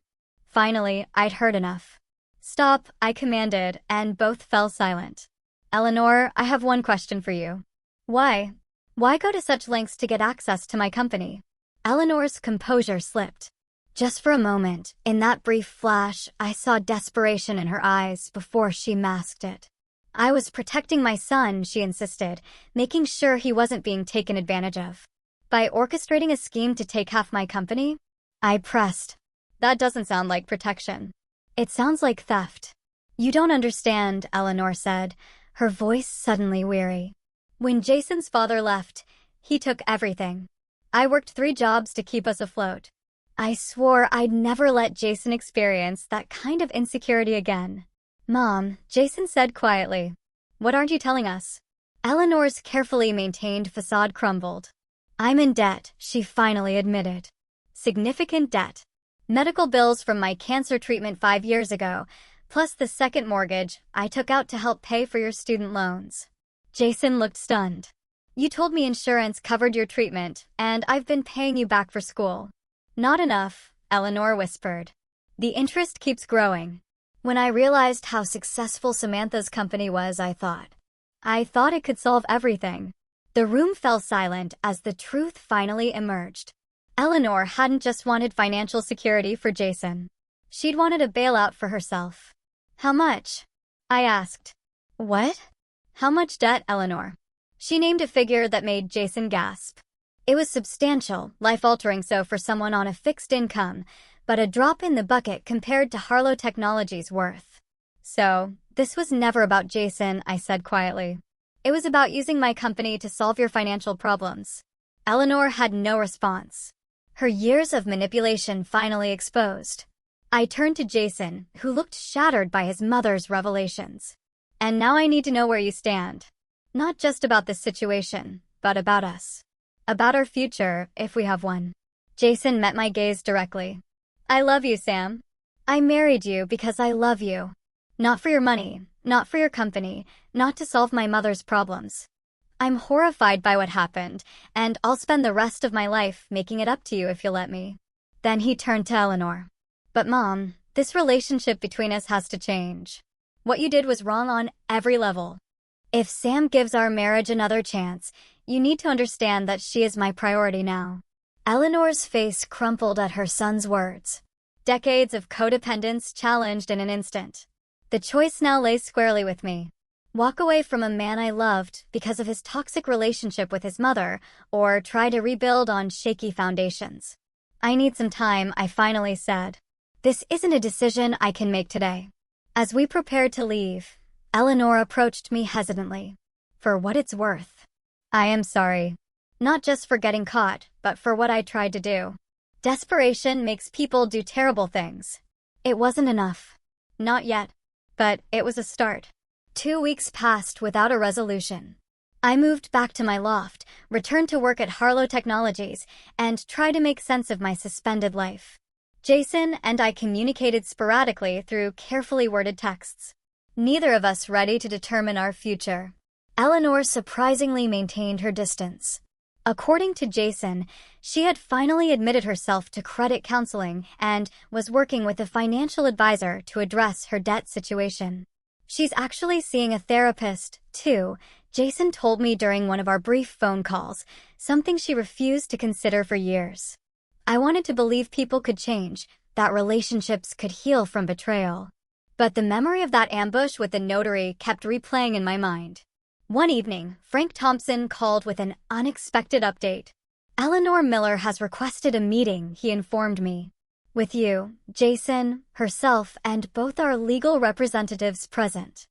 Finally, I'd heard enough. Stop, I commanded, and both fell silent. Eleanor, I have one question for you. Why? Why go to such lengths to get access to my company? Eleanor's composure slipped. Just for a moment, in that brief flash, I saw desperation in her eyes before she masked it. I was protecting my son, she insisted, making sure he wasn't being taken advantage of. By orchestrating a scheme to take half my company? I pressed. That doesn't sound like protection. It sounds like theft. You don't understand, Eleanor said, her voice suddenly weary. When Jason's father left, he took everything. I worked 3 jobs to keep us afloat. I swore I'd never let Jason experience that kind of insecurity again. Mom, Jason said quietly. What aren't you telling us? Eleanor's carefully maintained facade crumbled. I'm in debt, she finally admitted. Significant debt. Medical bills from my cancer treatment 5 years ago, plus the second mortgage I took out to help pay for your student loans. Jason looked stunned. You told me insurance covered your treatment, and I've been paying you back for school. Not enough, Eleanor whispered. The interest keeps growing. When I realized how successful Samantha's company was, I thought it could solve everything. The room fell silent as the truth finally emerged. Eleanor hadn't just wanted financial security for Jason. She'd wanted a bailout for herself. How much? I asked. What? How much debt, Eleanor? She named a figure that made Jason gasp. It was substantial, life-altering so for someone on a fixed income, but a drop in the bucket compared to Harlow Technology's worth. So, this was never about Jason, I said quietly. It was about using my company to solve your financial problems. Eleanor had no response. Her years of manipulation finally exposed. I turned to Jason, who looked shattered by his mother's revelations. And now I need to know where you stand. Not just about this situation, but about us. About our future, if we have one. Jason met my gaze directly. I love you, Sam. I married you because I love you. Not for your money, not for your company, not to solve my mother's problems. I'm horrified by what happened, and I'll spend the rest of my life making it up to you if you'll let me. Then he turned to Eleanor. But Mom, this relationship between us has to change. What you did was wrong on every level. If Sam gives our marriage another chance, you need to understand that she is my priority now. Eleanor's face crumpled at her son's words. Decades of codependence challenged in an instant. The choice now lay squarely with me. Walk away from a man I loved because of his toxic relationship with his mother, or try to rebuild on shaky foundations. I need some time, I finally said. This isn't a decision I can make today. As we prepared to leave, Eleanor approached me hesitantly. For what it's worth. I am sorry. Not just for getting caught, but for what I tried to do. Desperation makes people do terrible things. It wasn't enough. Not yet. But it was a start. 2 weeks passed without a resolution. I moved back to my loft, returned to work at Harlow Technologies, and tried to make sense of my suspended life. Jason and I communicated sporadically through carefully worded texts. Neither of us ready to determine our future. Eleanor surprisingly maintained her distance. According to Jason, she had finally admitted herself to credit counseling and was working with a financial advisor to address her debt situation. She's actually seeing a therapist, too, Jason told me during one of our brief phone calls, something she refused to consider for years. I wanted to believe people could change, that relationships could heal from betrayal. But the memory of that ambush with the notary kept replaying in my mind. One evening, Frank Thompson called with an unexpected update. Eleanor Miller has requested a meeting, he informed me. With you, Jason, herself, and both our legal representatives present.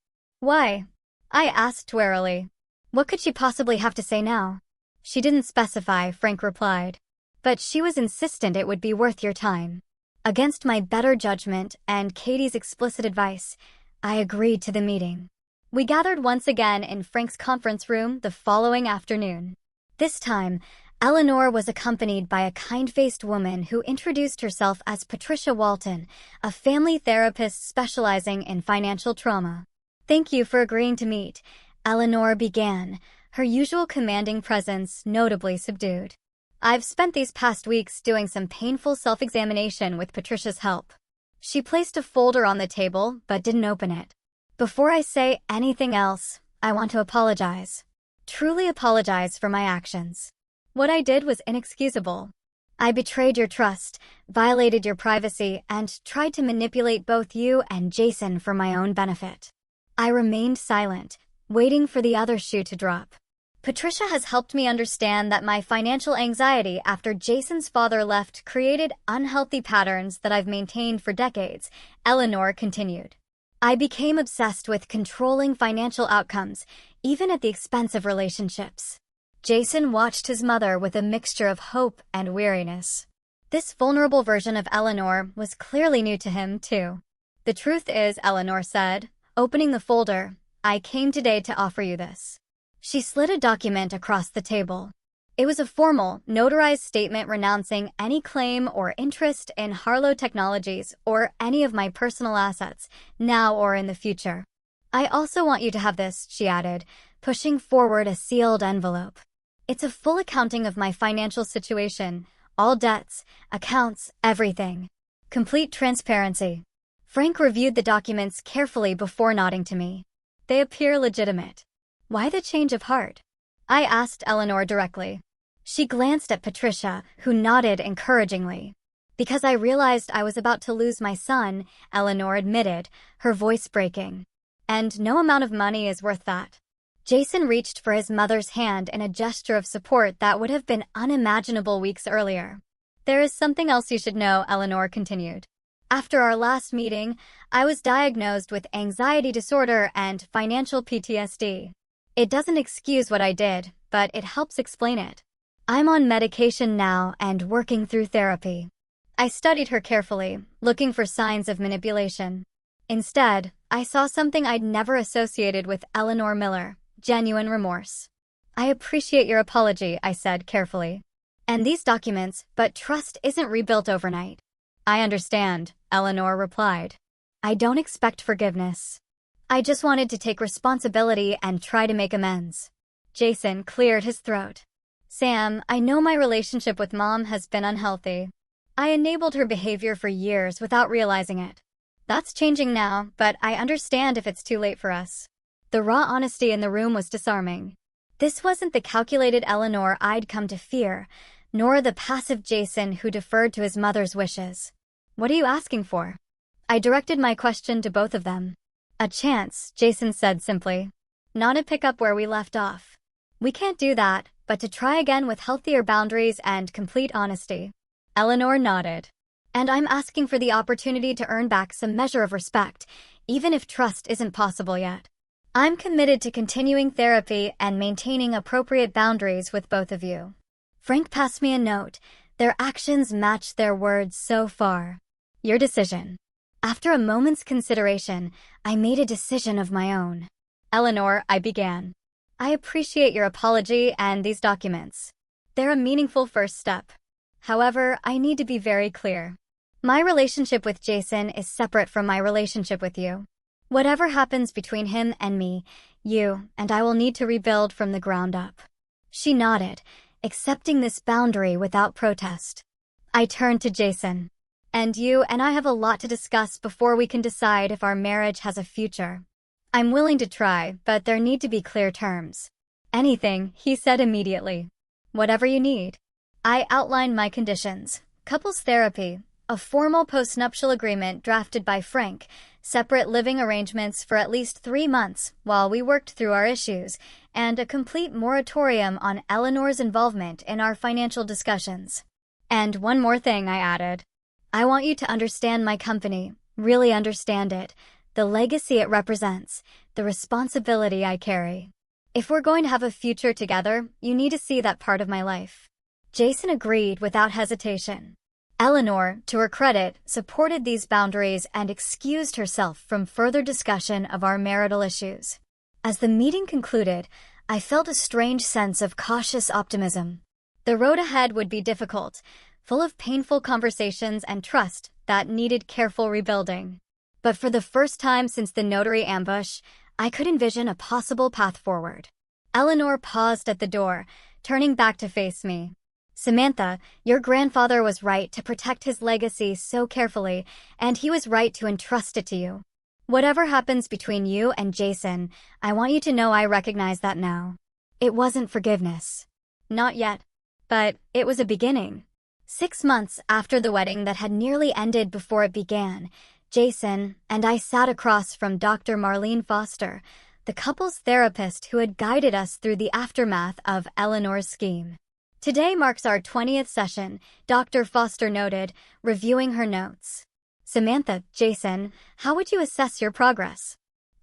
Why? I asked warily. What could she possibly have to say now? She didn't specify, Frank replied. But she was insistent it would be worth your time. Against my better judgment and Katie's explicit advice, I agreed to the meeting. We gathered once again in Frank's conference room the following afternoon. This time, Eleanor was accompanied by a kind-faced woman who introduced herself as Patricia Walton, a family therapist specializing in financial trauma. Thank you for agreeing to meet, Eleanor began, her usual commanding presence notably subdued. I've spent these past weeks doing some painful self-examination with Patricia's help. She placed a folder on the table, but didn't open it. Before I say anything else, I want to apologize. Truly apologize for my actions. What I did was inexcusable. I betrayed your trust, violated your privacy, and tried to manipulate both you and Jason for my own benefit. I remained silent, waiting for the other shoe to drop. Patricia has helped me understand that my financial anxiety after Jason's father left created unhealthy patterns that I've maintained for decades, Eleanor continued. I became obsessed with controlling financial outcomes, even at the expense of relationships. Jason watched his mother with a mixture of hope and weariness. This vulnerable version of Eleanor was clearly new to him, too. The truth is, Eleanor said, opening the folder, I came today to offer you this. She slid a document across the table. It was a formal, notarized statement renouncing any claim or interest in Harlow Technologies or any of my personal assets, now or in the future. I also want you to have this, she added, pushing forward a sealed envelope. It's a full accounting of my financial situation, all debts, accounts, everything. Complete transparency. Frank reviewed the documents carefully before nodding to me. They appear legitimate. Why the change of heart? I asked Eleanor directly. She glanced at Patricia, who nodded encouragingly. Because I realized I was about to lose my son, Eleanor admitted, her voice breaking. And no amount of money is worth that. Jason reached for his mother's hand in a gesture of support that would have been unimaginable weeks earlier. There is something else you should know, Eleanor continued. After our last meeting, I was diagnosed with anxiety disorder and financial PTSD. It doesn't excuse what I did, but it helps explain it. I'm on medication now and working through therapy. I studied her carefully, looking for signs of manipulation. Instead, I saw something I'd never associated with Eleanor Miller, genuine remorse. I appreciate your apology, I said carefully. And these documents, but trust isn't rebuilt overnight. I understand, Eleanor replied. I don't expect forgiveness. I just wanted to take responsibility and try to make amends. Jason cleared his throat. Sam, I know my relationship with Mom has been unhealthy. I enabled her behavior for years without realizing it. That's changing now, but I understand if it's too late for us. The raw honesty in the room was disarming. This wasn't the calculated Eleanor I'd come to fear, nor the passive Jason who deferred to his mother's wishes. What are you asking for? I directed my question to both of them. A chance, Jason said simply. Not to pick up where we left off. We can't do that, but to try again with healthier boundaries and complete honesty. Eleanor nodded. And I'm asking for the opportunity to earn back some measure of respect, even if trust isn't possible yet. I'm committed to continuing therapy and maintaining appropriate boundaries with both of you. Frank passed me a note. Their actions matched their words so far. Your decision. After a moment's consideration, I made a decision of my own. Eleanor, I began. I appreciate your apology and these documents. They're a meaningful first step. However, I need to be very clear. My relationship with Jason is separate from my relationship with you. Whatever happens between him and me, you and I will need to rebuild from the ground up. She nodded, accepting this boundary without protest. I turned to Jason. And you and I have a lot to discuss before we can decide if our marriage has a future. I'm willing to try, but there need to be clear terms. Anything, he said immediately. Whatever you need. I outlined my conditions. Couples therapy, a formal postnuptial agreement drafted by Frank, separate living arrangements for at least 3 months while we worked through our issues, and a complete moratorium on Eleanor's involvement in our financial discussions. And one more thing, I added. I want you to understand my company, really understand it, the legacy it represents, the responsibility I carry. If we're going to have a future together, you need to see that part of my life." Jason agreed without hesitation. Eleanor, to her credit, supported these boundaries and excused herself from further discussion of our marital issues. As the meeting concluded, I felt a strange sense of cautious optimism. The road ahead would be difficult, full of painful conversations and trust that needed careful rebuilding. But for the first time since the notary ambush, I could envision a possible path forward. Eleanor paused at the door, turning back to face me. "Samantha, your grandfather was right to protect his legacy so carefully, and he was right to entrust it to you. Whatever happens between you and Jason, I want you to know I recognize that now. It wasn't forgiveness. Not yet. But it was a beginning." 6 months after the wedding that had nearly ended before it began, Jason and I sat across from Dr. Marlene Foster, the couple's therapist who had guided us through the aftermath of Eleanor's scheme. "Today marks our 20th session," Dr. Foster noted, reviewing her notes. "Samantha, Jason, how would you assess your progress?"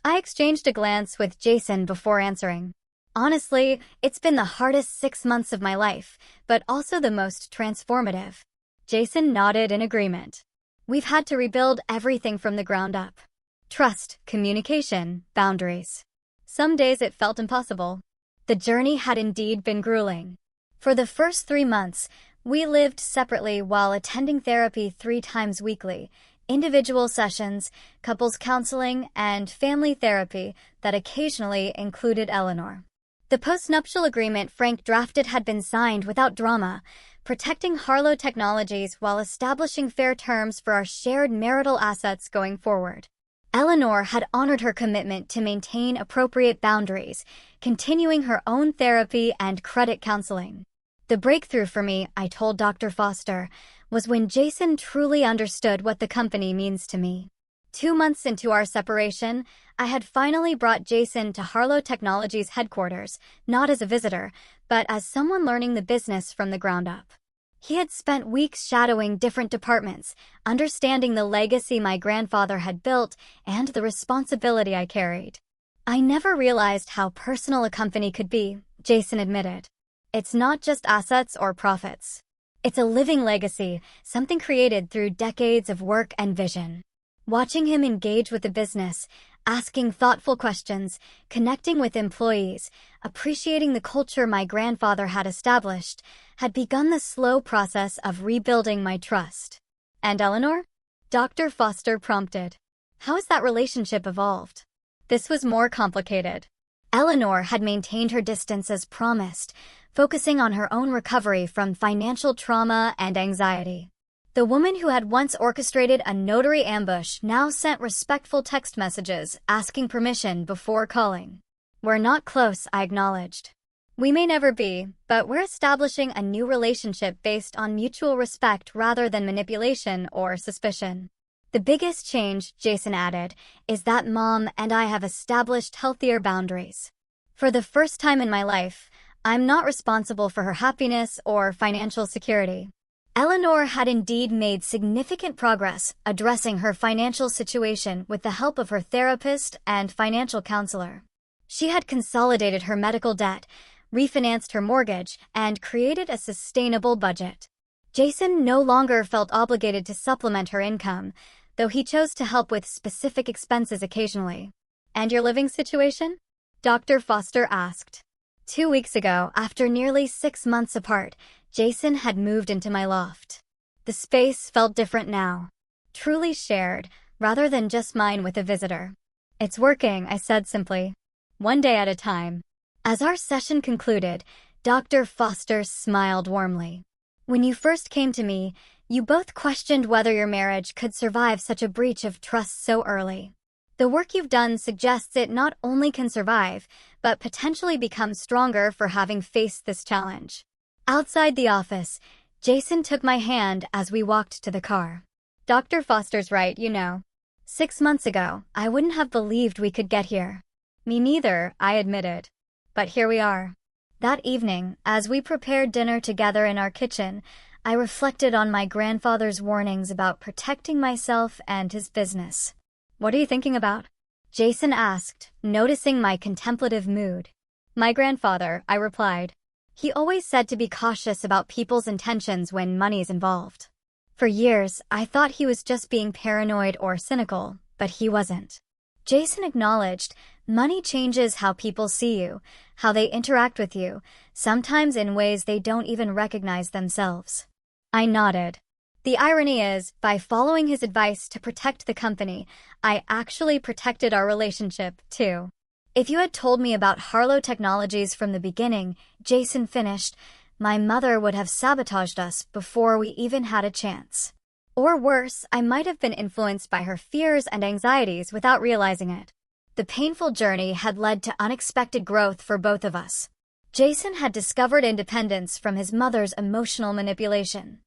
I exchanged a glance with Jason before answering. "Honestly, it's been the hardest 6 months of my life, but also the most transformative." Jason nodded in agreement. "We've had to rebuild everything from the ground up. Trust, communication, boundaries. Some days it felt impossible. The journey had indeed been grueling. For the first 3 months, we lived separately while attending therapy 3 times weekly, individual sessions, couples counseling, and family therapy that occasionally included Eleanor. The postnuptial agreement Frank drafted had been signed without drama, protecting Harlow Technologies while establishing fair terms for our shared marital assets going forward. Eleanor had honored her commitment to maintain appropriate boundaries, continuing her own therapy and credit counseling. The breakthrough for me, I told Dr. Foster, was when Jason truly understood what the company means to me. 2 months into our separation, I had finally brought Jason to Harlow Technologies headquarters, not as a visitor, but as someone learning the business from the ground up. He had spent weeks shadowing different departments, understanding the legacy my grandfather had built and the responsibility I carried. "I never realized how personal a company could be," Jason admitted. "It's not just assets or profits. It's a living legacy, something created through decades of work and vision." Watching him engage with the business, asking thoughtful questions, connecting with employees, appreciating the culture my grandfather had established, had begun the slow process of rebuilding my trust. "And Eleanor?" Dr. Foster prompted. "How has that relationship evolved?" This was more complicated. Eleanor had maintained her distance as promised, focusing on her own recovery from financial trauma and anxiety. The woman who had once orchestrated a notary ambush now sent respectful text messages asking permission before calling. "We're not close," I acknowledged. "We may never be, but we're establishing a new relationship based on mutual respect rather than manipulation or suspicion." "The biggest change," Jason added, "is that Mom and I have established healthier boundaries. For the first time in my life, I'm not responsible for her happiness or financial security." Eleanor had indeed made significant progress addressing her financial situation with the help of her therapist and financial counselor. She had consolidated her medical debt, refinanced her mortgage, and created a sustainable budget. Jason no longer felt obligated to supplement her income, though he chose to help with specific expenses occasionally. "And your living situation?" Dr. Foster asked. 2 weeks ago, after nearly 6 months apart, Jason had moved into my loft. The space felt different now, truly shared, rather than just mine with a visitor. "It's working," I said simply. "One day at a time." As our session concluded, Dr. Foster smiled warmly. "When you first came to me, you both questioned whether your marriage could survive such a breach of trust so early. The work you've done suggests it not only can survive, but potentially become stronger for having faced this challenge." Outside the office, Jason took my hand as we walked to the car. "Dr. Foster's right, you know. 6 months ago, I wouldn't have believed we could get here." "Me neither," I admitted. "But here we are." That evening, as we prepared dinner together in our kitchen, I reflected on my grandfather's warnings about protecting myself and his business. What are you thinking about? Jason asked, noticing my contemplative mood. My grandfather, I replied. He always said to be cautious about people's intentions when money's involved. For years, I thought he was just being paranoid or cynical, but he wasn't. Jason acknowledged, money changes how people see you, how they interact with you, sometimes in ways they don't even recognize themselves. I nodded. The irony is, by following his advice to protect the company, I actually protected our relationship, too. If you had told me about Harlow Technologies from the beginning, Jason finished, my mother would have sabotaged us before we even had a chance. Or worse, I might have been influenced by her fears and anxieties without realizing it. The painful journey had led to unexpected growth for both of us. Jason had discovered independence from his mother's emotional manipulation.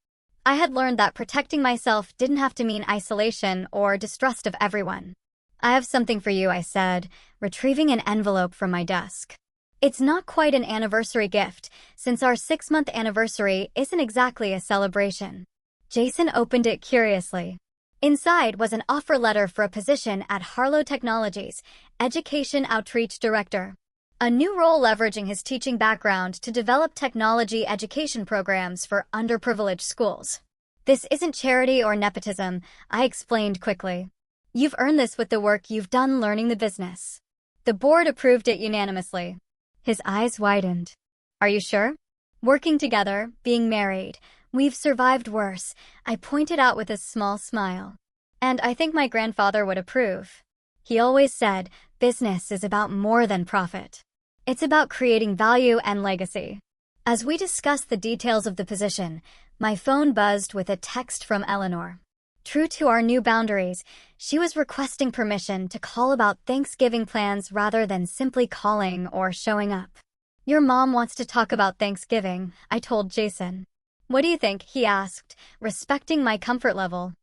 I had learned that protecting myself didn't have to mean isolation or distrust of everyone. I have something for you, I said, retrieving an envelope from my desk. It's not quite an anniversary gift, since our 6-month anniversary isn't exactly a celebration. Jason opened it curiously. Inside was an offer letter for a position at Harlow Technologies, Education Outreach Director. A new role leveraging his teaching background to develop technology education programs for underprivileged schools. This isn't charity or nepotism, I explained quickly. You've earned this with the work you've done learning the business. The board approved it unanimously. His eyes widened. Are you sure? Working together, being married, we've survived worse, I pointed out with a small smile. And I think my grandfather would approve. He always said, business is about more than profit. It's about creating value and legacy. As we discussed the details of the position, my phone buzzed with a text from Eleanor. True to our new boundaries, she was requesting permission to call about Thanksgiving plans rather than simply calling or showing up. Your mom wants to talk about Thanksgiving, I told Jason. What do you think? He asked, respecting my comfort level.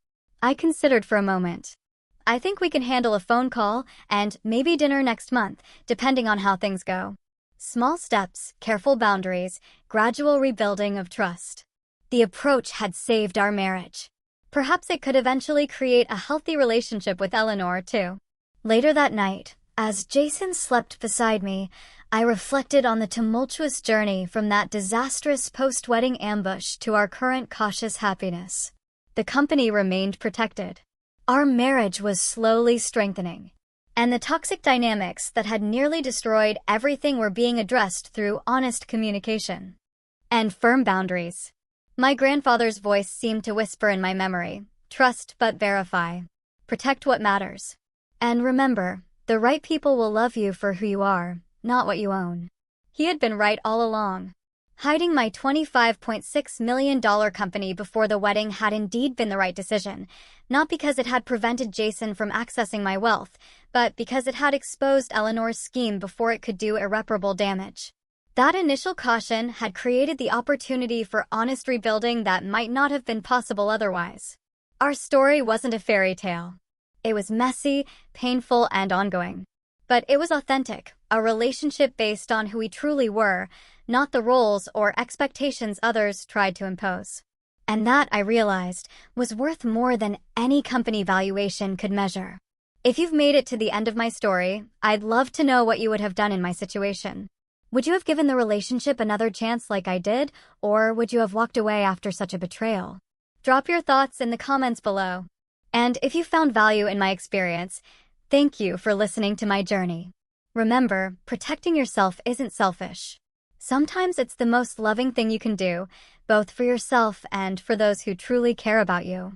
I considered for a moment. I think we can handle a phone call and maybe dinner next month, depending on how things go. Small steps, careful boundaries, gradual rebuilding of trust. The approach had saved our marriage. Perhaps it could eventually create a healthy relationship with Eleanor, too. Later that night, as Jason slept beside me, I reflected on the tumultuous journey from that disastrous post-wedding ambush to our current cautious happiness. The company remained protected. Our marriage was slowly strengthening, and the toxic dynamics that had nearly destroyed everything were being addressed through honest communication and firm boundaries. My grandfather's voice seemed to whisper in my memory, trust but verify. Protect what matters. And remember, the right people will love you for who you are, not what you own. He had been right all along. Hiding my $25.6 million company before the wedding had indeed been the right decision, not because it had prevented Jason from accessing my wealth, but because it had exposed Eleanor's scheme before it could do irreparable damage. That initial caution had created the opportunity for honest rebuilding that might not have been possible otherwise. Our story wasn't a fairy tale. It was messy, painful, and ongoing. But it was authentic, a relationship based on who we truly were, not the roles or expectations others tried to impose. And that, I realized, was worth more than any company valuation could measure. If you've made it to the end of my story, I'd love to know what you would have done in my situation. Would you have given the relationship another chance like I did, or would you have walked away after such a betrayal? Drop your thoughts in the comments below. And if you found value in my experience, thank you for listening to my journey. Remember, protecting yourself isn't selfish. Sometimes it's the most loving thing you can do, both for yourself and for those who truly care about you.